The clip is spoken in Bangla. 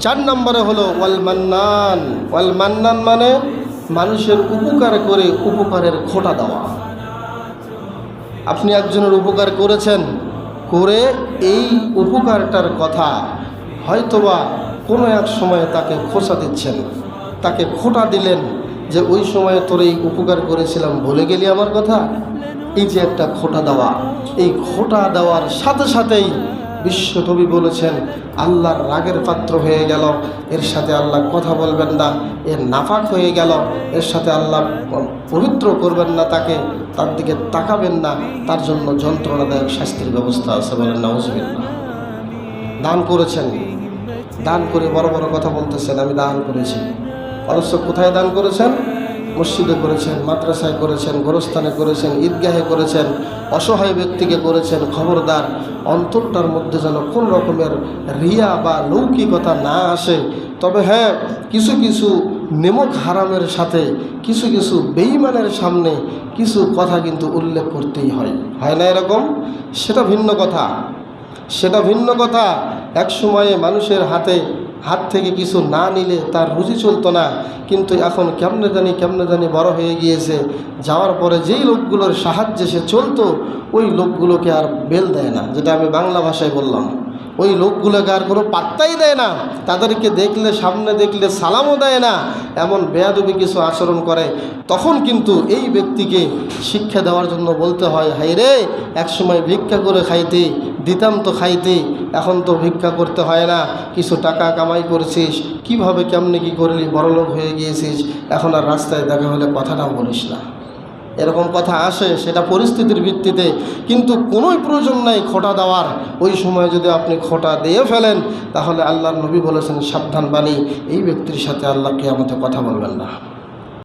4 নম্বরে হলো ওয়াল মান্নান। ওয়াল মান্নান মানে মানুষের উপকার করে উপকারের খোটা দেওয়া। আপনি একজনের উপকার করেছেন, করে এই উপকারটার কথা হয়তোবা কোনো এক সময়ে তাকে খোঁচা দিচ্ছেন, তাকে খোটা দিলেন যে ওই সময়ে তোর এই উপকার করেছিলাম, ভুলে গেলি আমার কথা। এই যে একটা খোটা দেওয়া, এই খোটা দেওয়ার সাথে সাথেই বিশ্বকবি বলেছেন আল্লাহর রাগের পাত্র হয়ে গেল, এর সাথে আল্লাহ কথা বলবেন না, এর নাফাক হয়ে গেল, এর সাথে আল্লাহ পবিত্র করবেন না, তাকে তার দিকে তাকাবেন না, তার জন্য যন্ত্রণাদায়ক শাস্তির ব্যবস্থা আছে। বলেন নাউজুবিল্লাহ। দান করেছেন, দান করে বড় বড় কথা বলতেছেন আমি দান করেছি, অথচ কোথায় দান করেছেন? মসজিদে করেছেন, মাদ্রাসায় করেছেন, গোরস্থানে করেছেন, ঈদগাহে করেছেন, অসহায় ব্যক্তিকে করেছেন। খবরদার, অন্তরটার মধ্যে যেন কোন রকমের রিয়া বা লৌকিকতা না আসে। তবে হ্যাঁ, কিছু কিছু নেমক হারামের সাথে কিছু কিছু বেঈমানের সামনে কিছু কথা কিন্তু উল্লেখ করতেই হয়, হয় না এরকম? সেটা ভিন্ন কথা, সেটা ভিন্ন কথা। এক সময়ে মানুষের হাত থেকে কিছু না নিলে তার রুচি চলতো না, কিন্তু এখন কেমনে জানি বড় হয়ে গিয়েছে। যাওয়ার পরে যেই লোকগুলোর সাহায্যে সে চলতো, ওই লোকগুলোকে আর বেল দেয় না, যেটা আমি বাংলা ভাষায় বললাম। ওই লোকগুলোকে আর কোনো পাত্তাই দেয় না, তাদেরকে দেখলে, সামনে দেখলে সালামও দেয় না, এমন বেয়াদবি কিছু আচরণ করে। তখন কিন্তু এই ব্যক্তিকে শিক্ষা দেওয়ার জন্য বলতে হয়, হাই রে, একসময় ভিক্ষা করে খাইতে দিতাম তো খাইতে, এখন তো ভিক্ষা করতে হয় না, কিছু টাকা কামাই করছিস, কিভাবে কেমনে কি করলি, বড়লোক হয়ে গিয়েছিস, এখন আর রাস্তায় দেখা হলে কথাটাও বলিস না। এরকম কথা আসে, সেটা পরিস্থিতির ভিত্তিতে, কিন্তু কোনোই প্রয়োজন নাই খোটা দেওয়ার। ওই সময় যদি আপনি খোটা দিয়ে ফেলেন, তাহলে আল্লাহর নবী বলেছেন সাবধান বাণী, এই ব্যক্তির সাথে আল্লাহ কিয়ামতে কথা বলবেন না।